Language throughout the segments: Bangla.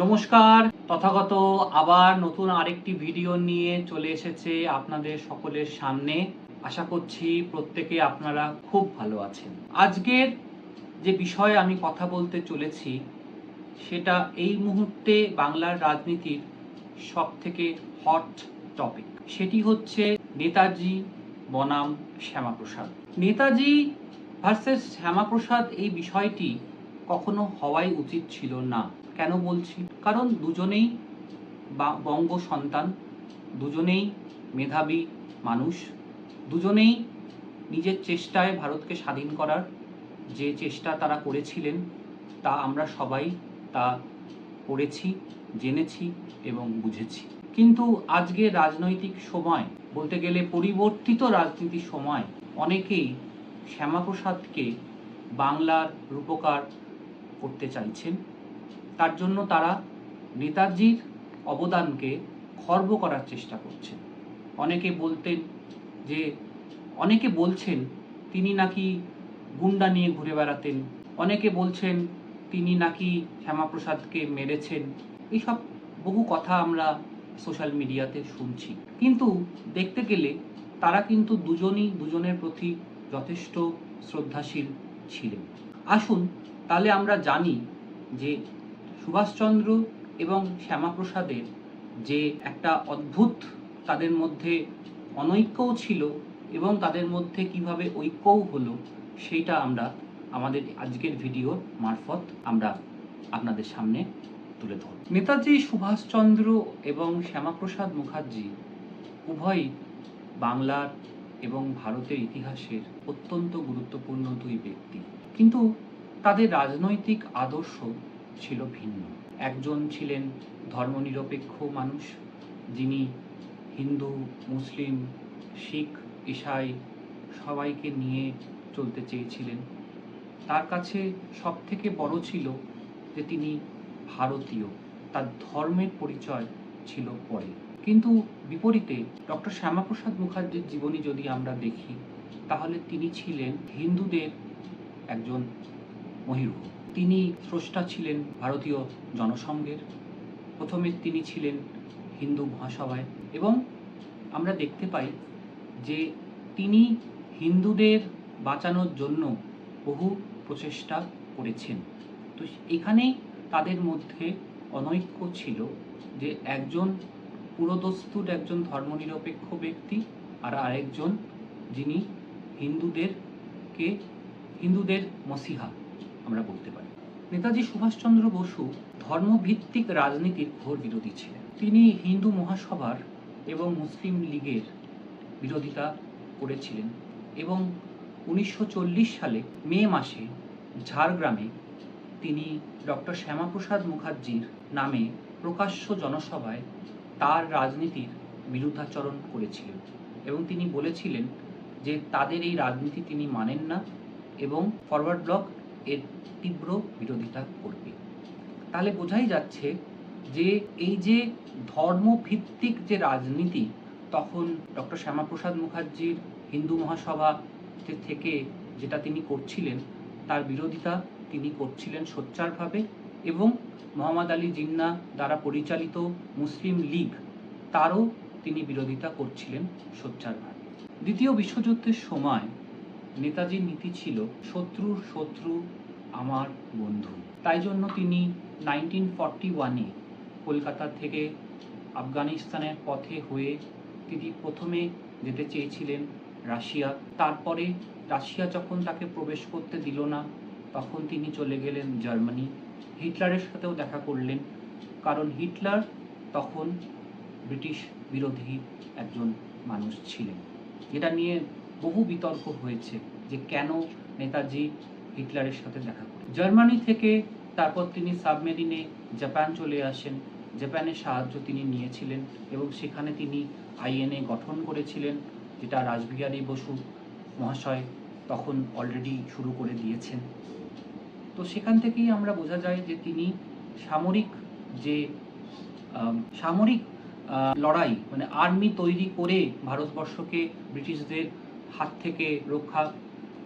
নমস্কার, তথাগত আবার নতুন আরেকটি ভিডিও নিয়ে চলে এসেছে আপনাদের সকলের সামনে। আশা করছি প্রত্যেকে আপনারা খুব ভালো আছেন। আজকের যে বিষয়ে আমি কথা বলতে চলেছি সেটা এই মুহূর্তে বাংলার রাজনীতির সবথেকে হট টপিক। সেটি হচ্ছে নেতাজি বনাম শ্যামাপ্রসাদ। নেতাজি ভার্সেস শ্যামাপ্রসাদ এই বিষয়টি কখনো হওয়াই উচিত ছিল না। কেন বলছি? কারণ দুজনেই বঙ্গ সন্তান, দুজনেই মেধাবী মানুষ, দুজনেই নিজের চেষ্টায় ভারতকে স্বাধীন করার যে চেষ্টা তারা করেছিলেন তা আমরা সবাই তা পড়েছি, জেনেছি এবং বুঝেছি। কিন্তু আজকে রাজনৈতিক সময়, বলতে গেলে পরিবর্তিত রাজনীতির সময়, অনেকেই শ্যামাপ্রসাদকে বাংলার রূপকার করতে চাইছেন। তার জন্য তারা নেতাজির অবদানকে খর্ব করার চেষ্টা করছেন। অনেকে বলছেন তিনি নাকি গুন্ডা নিয়ে ঘুরে বেড়াতেন, অনেকে বলছেন তিনি নাকি শ্যামাপ্রসাদকে মেরেছেন। এইসব বহু কথা আমরা সোশ্যাল মিডিয়াতে শুনছি। কিন্তু দেখতে গেলে তারা কিন্তু দুজনই দুজনের প্রতি যথেষ্ট শ্রদ্ধাশীল ছিলেন। আসুন তাহলে আমরা জানি যে সুভাষচন্দ্র এবং শ্যামাপ্রসাদের যে একটা অদ্ভুত তাদের মধ্যে অনৈক্যও ছিল এবং তাদের মধ্যে কিভাবে ঐক্যও হলো সেইটা আমরা আমাদের আজকের ভিডিওর মারফত আমরা আপনাদের সামনে তুলে ধরব। নেতাজি সুভাষচন্দ্র এবং শ্যামাপ্রসাদ মুখার্জি উভয়ই বাংলার এবং ভারতের ইতিহাসের অত্যন্ত গুরুত্বপূর্ণ দুই ব্যক্তি, কিন্তু তাদের রাজনৈতিক আদর্শ ছিল ভিন্ন। একজন ছিলেন ধর্মনিরপেক্ষ মানুষ, যিনি হিন্দু, মুসলিম, শিখ, ঈসাই সবাইকে নিয়ে চলতে চেয়েছিলেন। তার কাছে সবথেকে বড় ছিল যে তিনি ভারতীয়, তার ধর্মের পরিচয় ছিল পরে। কিন্তু বিপরীতে ডক্টর শ্যামাপ্রসাদ মুখার্জির জীবনী যদি আমরা দেখি তাহলে তিনি ছিলেন হিন্দুদের একজন মহিরুহ। তিনি স্রষ্টা ছিলেন ভারতীয় জনসংঘের। প্রথমে তিনি ছিলেন হিন্দু মহাসভায় এবং আমরা দেখতে পাই যে তিনি হিন্দুদের বাঁচানোর জন্য বহু প্রচেষ্টা করেছেন। তো এখানেই তাদের মধ্যে অনৈক্য ছিল যে একজন পুরোদস্তুর একজন ধর্মনিরপেক্ষ ব্যক্তি আর আরেকজন যিনি হিন্দুদের মসিহা আমরা বলতে পারি। নেতাজি সুভাষচন্দ্র বসু ধর্মভিত্তিক রাজনীতির ঘোর বিরোধী ছিলেন। তিনি হিন্দু মহাসভার এবং মুসলিম লীগের বিরোধিতা করেছিলেন এবং 1940 সালে মে মাসে ঝাড়গ্রামে তিনি ডক্টর শ্যামাপ্রসাদ মুখার্জির নামে প্রকাশ্য জনসভায় তার রাজনীতির বিরুদ্ধাচরণ করেছিলেন এবং তিনি বলেছিলেন যে তাদের এই রাজনীতি তিনি মানেন না এবং ফরওয়ার্ড ব্লক এর তীব্র বিরোধিতা করবে। তাহলে বোঝাই যাচ্ছে যে এই যে ধর্মভিত্তিক যে রাজনীতি তখন ডক্টর শ্যামাপ্রসাদ মুখার্জির হিন্দু মহাসভা থেকে যেটা তিনি করছিলেন তার বিরোধিতা তিনি করছিলেন সোচ্চারভাবে এবং মোহাম্মদ আলী জিন্নাহ দ্বারা পরিচালিত মুসলিম লীগ তারও তিনি বিরোধিতা করছিলেন সোচ্চারভাবে। দ্বিতীয় বিশ্বযুদ্ধের সময় নেতাজির নীতি ছিল শত্রুর শত্রু আমার বন্ধু। তাই জন্য তিনি 1941-এ কলকাতা থেকে আফগানিস্তানের পথে হয়ে তিনি প্রথমে যেতে চেয়েছিলেন রাশিয়া। তারপরে রাশিয়া যখন তাকে প্রবেশ করতে দিল না তখন তিনি চলে গেলেন জার্মানি। হিটলারের সাথেও দেখা করলেন, কারণ হিটলার তখন ব্রিটিশ বিরোধী একজন মানুষ ছিলেন। এটা নিয়ে বহু বিতর্ক হয়েছে যে কেন নেতাজি হিটলারের সাথে দেখা করেন। জার্মানি থেকে তারপর তিনি সাবমেরিনে জাপান চলে আসেন। জাপানের সাহায্য তিনি নিয়েছিলেন এবং সেখানে তিনি আইএনএ গঠন করেছিলেন, যেটা রাসবিহারী বসু মহাশয় তখন অলরেডি শুরু করে দিয়েছেন। তো সেখান থেকেই আমরা বোঝা যায় যে তিনি সামরিক লড়াই মানে আর্মি তৈরি করে ভারতবর্ষকে ব্রিটিশদের হাত থেকে রক্ষা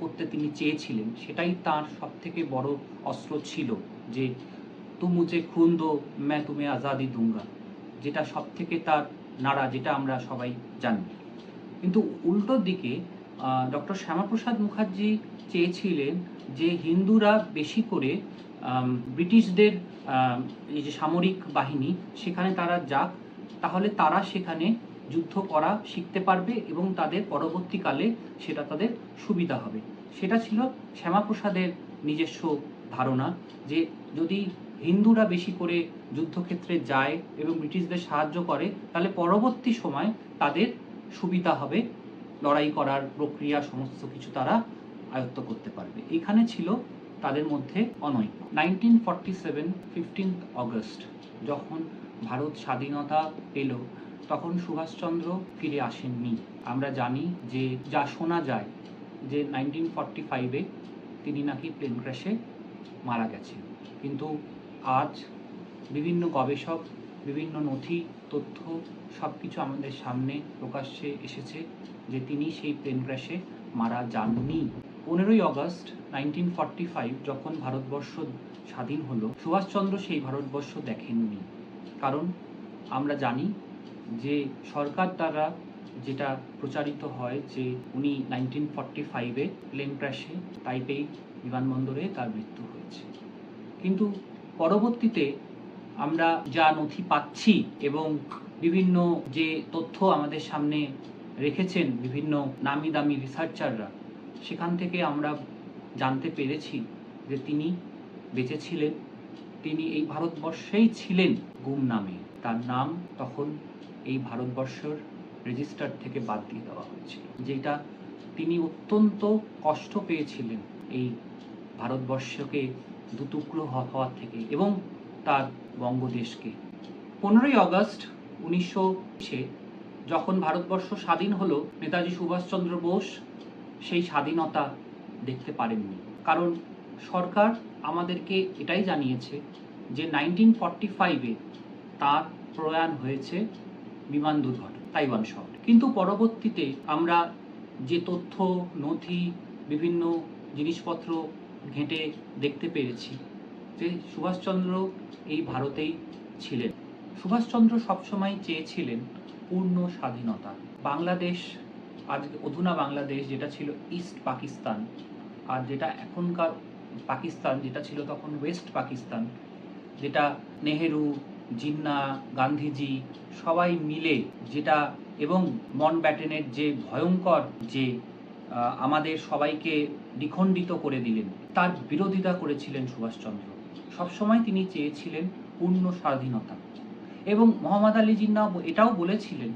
করতে তিনি চেয়েছিলেন। সেটাই তার সবথেকে বড় অস্ত্র ছিল, যে তু মুঝে খুন দো मैं तुम्हें आज़ादी दूंगा, যেটা সব থেকে তার নাড়া, যেটা আমরা সবাই জানি। কিন্তু উল্টো দিকে ডক্টর শ্যামাপ্রসাদ মুখার্জি চেয়েছিলেন যে হিন্দুরা বেশি করে ব্রিটিশদের এই যে সামরিক বাহিনী সেখানে তারা যাক, তাহলে তারা সেখানে যুদ্ধ করা শিখতে পারবে এবং তাদের পরবর্তীকালে সেটা তাদের সুবিধা হবে। সেটা ছিল শ্যামাপ্রসাদের নিজস্ব ধারণা, যে যদি হিন্দুরা বেশি করে যুদ্ধক্ষেত্রে যায় এবং ব্রিটিশদের সাহায্য করে, তাহলে পরবর্তী সময় তাদের সুবিধা হবে, লড়াই করার প্রক্রিয়া সমস্ত কিছু তারা আয়ত্ত করতে পারবে। এখানে ছিল তাদের মধ্যে অনৈক্য। 1947 15 অগস্ট যখন ভারত স্বাধীনতা পেল, তখন সুভাষচন্দ্র ফিরে আসেননি। আমরা জানি যে, যা শোনা যায় যে 1945-এ তিনি নাকি প্লেন ক্র্যাশে মারা গেছেন। কিন্তু আজ বিভিন্ন গবেষক, বিভিন্ন নথি, তথ্য সব কিছু আমাদের সামনে প্রকাশ্যে এসেছে যে তিনি সেই প্লেন ক্র্যাশে মারা যাননি। 15ই অগস্ট 1945 যখন ভারতবর্ষ স্বাধীন হলো, সুভাষচন্দ্র সেই ভারতবর্ষ দেখেননি। কারণ আমরা জানি যে সরকার দ্বারা যেটা প্রচারিত হয় যে উনি 1945-এ প্লেন ক্র্যাশে তাইপেই বিমানবন্দরে তার মৃত্যু হয়েছে। কিন্তু পরবর্তীতে আমরা যা নথি পাচ্ছি এবং বিভিন্ন যে তথ্য আমাদের সামনে রেখেছেন বিভিন্ন নামি দামি রিসার্চাররা, সেখান থেকে আমরা জানতে পেরেছি যে তিনি বেঁচে ছিলেন। তিনি এই ভারতবর্ষেই ছিলেন গুমনামে। তার নাম তখন এই ভারতবর্ষের রেজিস্টার থেকে বাদ দিয়ে দেওয়া হয়েছিল, যেটা তিনি অত্যন্ত কষ্ট পেয়েছিলেন এই ভারতবর্ষকে দুটুকরো হওয়ার থেকে এবং তার বঙ্গদেশকে। 15ই অগস্ট 1900 যখন ভারতবর্ষ স্বাধীন হলো, নেতাজি সুভাষচন্দ্র বোস সেই স্বাধীনতা দেখতে পারেননি। কারণ সরকার আমাদেরকে এটাই জানিয়েছে যে 1945-এ তার প্রয়াণ হয়েছে বিমান দুর্ঘটনা তাইওয়ান শহরে। কিন্তু পরবর্তীতে আমরা যে তথ্য, নথি, বিভিন্ন জিনিসপত্র ঘেঁটে দেখতে পেরেছি যে সুভাষচন্দ্র এই ভারতেই ছিলেন। সুভাষচন্দ্র সবসময় চেয়েছিলেন পূর্ণ স্বাধীনতা। বাংলাদেশ, আজ অধুনা বাংলাদেশ, যেটা ছিল ইস্ট পাকিস্তান, আর যেটা এখনকার পাকিস্তান, যেটা ছিল তখন ওয়েস্ট পাকিস্তান, যেটা নেহেরু, জিন্না, গান্ধীজি সবাই মিলে যেটা, এবং মাউন্টব্যাটেনের যে ভয়ঙ্কর যে আমাদের সবাইকে দ্বিখণ্ডিত করে দিলেন, তার বিরোধিতা করেছিলেন সুভাষচন্দ্র। সবসময় তিনি চেয়েছিলেন পূর্ণ স্বাধীনতা। এবং মোহাম্মদ আলী জিন্না এটাও বলেছিলেন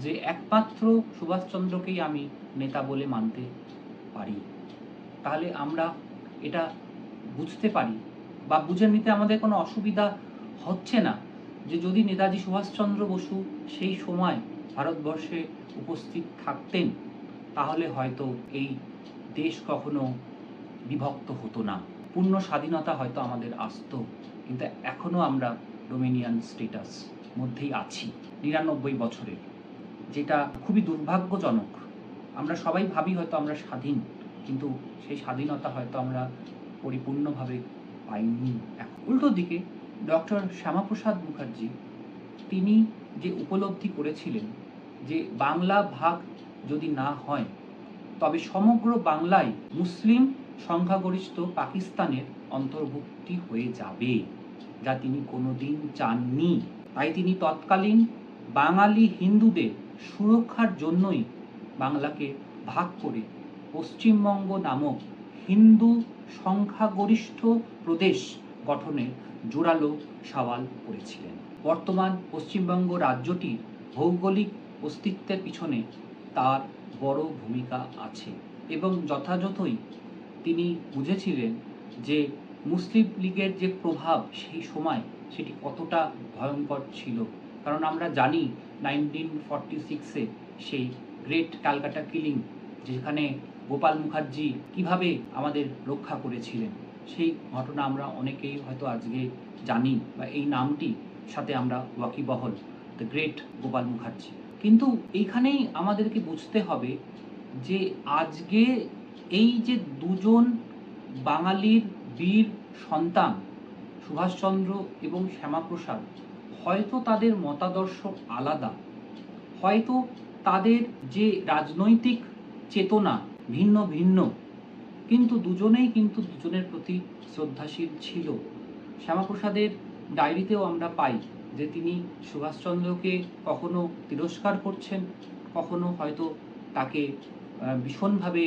যে একমাত্র সুভাষচন্দ্রকেই আমি নেতা বলে মানতে পারি। তাহলে আমরা এটা বুঝতে পারি বা বুঝে নিতে আমাদের কোনো অসুবিধা হচ্ছে না যে যদি নেতাজি সুভাষচন্দ্র বসু সেই সময় ভারতবর্ষে উপস্থিত থাকতেন, তাহলে হয়তো এই দেশ কখনো বিভক্ত হতো না, পূর্ণ স্বাধীনতা হয়তো আমাদের আসতো। কিন্তু এখনো আমরা ডোমিনিয়ন স্টেটাস মধ্যেই আছি 99 বছরের, যেটা খুবই দুর্ভাগ্যজনক। আমরা সবাই ভাবি হয়তো আমরা স্বাধীন, কিন্তু সেই স্বাধীনতা হয়তো আমরা পরিপূর্ণভাবে পাইনি। উল্টো দিকে ডক্টর শ্যামাপ্রসাদ মুখার্জি, তিনি যে উপলব্ধি করেছিলেন যে বাংলা ভাগ যদি না হয় তবে সমগ্র বাংলায় মুসলিম সংখ্যাগরিষ্ঠ পাকিস্তানের অন্তর্ভুক্তি হয়ে যাবে, যা তিনি কোনোদিন চাননি। তাই তিনি তৎকালীন বাঙালি হিন্দুদের সুরক্ষার জন্যই বাংলাকে ভাগ করে পশ্চিমবঙ্গ নামক হিন্দু সংখ্যাগরিষ্ঠ প্রদেশ গঠনের জোরালো সওয়াল করেছিলেন। বর্তমান পশ্চিমবঙ্গ রাজ্যটির ভৌগোলিক অস্তিত্বের পিছনে তার বড় ভূমিকা আছে এবং যথাযথই তিনি বুঝেছিলেন যে মুসলিম লীগের যে প্রভাব সেই সময় সেটি কতটা ভয়ঙ্কর ছিল। কারণ আমরা জানি 1946-এ সেই গ্রেট ক্যালকাটা কিলিং, যেখানে গোপাল মুখার্জি কিভাবে আমাদের রক্ষা করেছিলেন, সেই ঘটনা আমরা অনেকেই হয়তো আজকে জানি বা এই নামটি সাথে আমরা ওয়াকিবহল, দ্য গ্রেট গোপাল মুখার্জি। কিন্তু এইখানেই আমাদেরকে বুঝতে হবে যে আজকে এই যে দুজন বাঙালির বীর সন্তান সুভাষচন্দ্র এবং শ্যামাপ্রসাদ হয়তো তাদের মতাদর্শ আলাদা, হয়তো তাদের যে রাজনৈতিক চেতনা ভিন্ন ভিন্ন, কিন্তু দুজনেই কিন্তু দুজনের প্রতি শ্রদ্ধাশীল ছিল। শ্যামাপ্রসাদের ডায়েরিতেও আমরা পাই যে তিনি সুভাষচন্দ্রকে কখনো তিরস্কার করছেন, কখনো হয়তো তাকে ভীষণভাবে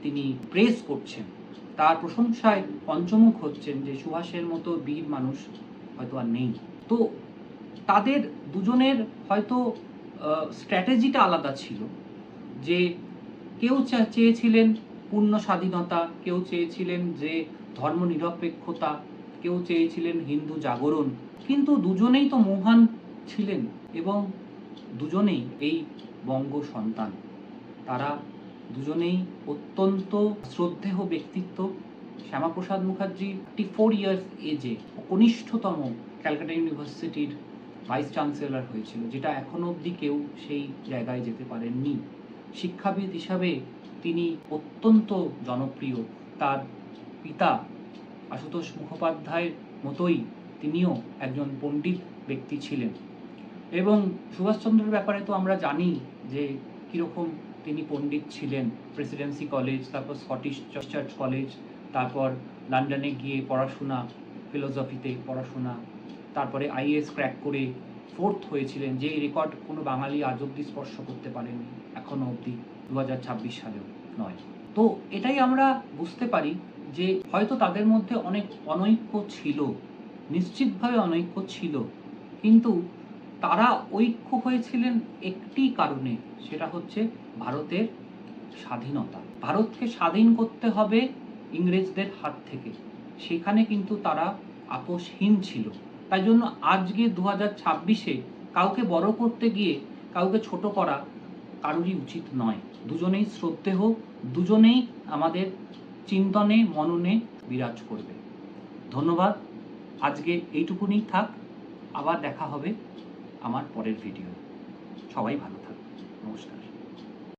তিনি প্রেস করছেন, তার প্রশংসায় পঞ্চমুখ হচ্ছেন যে সুভাষের মতো বীর মানুষ হয়তো আর নেই। তো তাদের দুজনের হয়তো স্ট্র্যাটেজিটা আলাদা ছিল, যে কেউ চেয়েছিলেন পূর্ণ স্বাধীনতা, কেউ চেয়েছিলেন যে ধর্মনিরপেক্ষতা, কেউ চেয়েছিলেন হিন্দু জাগরণ, কিন্তু দুজনেই তো মহান ছিলেন এবং দুজনেই এই বঙ্গ সন্তান। তারা দুজনেই অত্যন্ত শ্রদ্ধেয় ব্যক্তিত্ব। শ্যামাপ্রসাদ মুখার্জি 34 ইয়ার্স এজে কনিষ্ঠতম ক্যালকাটা ইউনিভার্সিটির ভাইস চ্যান্সেলর হয়েছিল, যেটা এখনো অবধি কেউ সেই জায়গায় যেতে পারেননি। শিক্ষাবিদ হিসাবে তিনি অত্যন্ত জনপ্রিয়। তার পিতা আশুতোষ মুখোপাধ্যায়ের মতোই তিনিও একজন পণ্ডিত ব্যক্তি ছিলেন। এবং সুভাষচন্দ্রের ব্যাপারে তো আমরা জানি যে কীরকম তিনি পণ্ডিত ছিলেন। প্রেসিডেন্সি কলেজ, তারপর স্কটিশ চার্চ কলেজ, তারপর লন্ডনে গিয়ে পড়াশোনা, ফিলোসফিতে পড়াশোনা, তারপরে আইএএস ক্র্যাক করে 4th হয়েছিলেন, যে রেকর্ড কোনো বাঙালি আজ অবধি স্পর্শ করতে পারেনি, এখনও অবধি 2026 সালেও নয়। তো এটাই আমরা বুঝতে পারি যে হয়তো তাদের মধ্যে অনেক অনৈক্য ছিল, নিশ্চিতভাবে অনৈক্য ছিল, কিন্তু তারা ঐক্য হয়েছিলেন একটি কারণে, সেটা হচ্ছে ভারতের স্বাধীনতা। ভারতকে স্বাধীন করতে হবে ইংরেজদের হাত থেকে, সেখানে কিন্তু তারা আপোষহীন ছিল। তাই জন্য আজকে 2026-এ কাউকে বড় করতে গিয়ে কাউকে ছোট করা কারোরই উচিত নয়। দুজনেই শ্রদ্ধেয়, দুজনেই আমাদের চিন্তনে মননে বিরাজ করবে। ধন্যবাদ। আজকে এইটুকুনি থাক, আবার দেখা হবে আমার পরের ভিডিও। সবাই ভালো থাকবে। নমস্কার।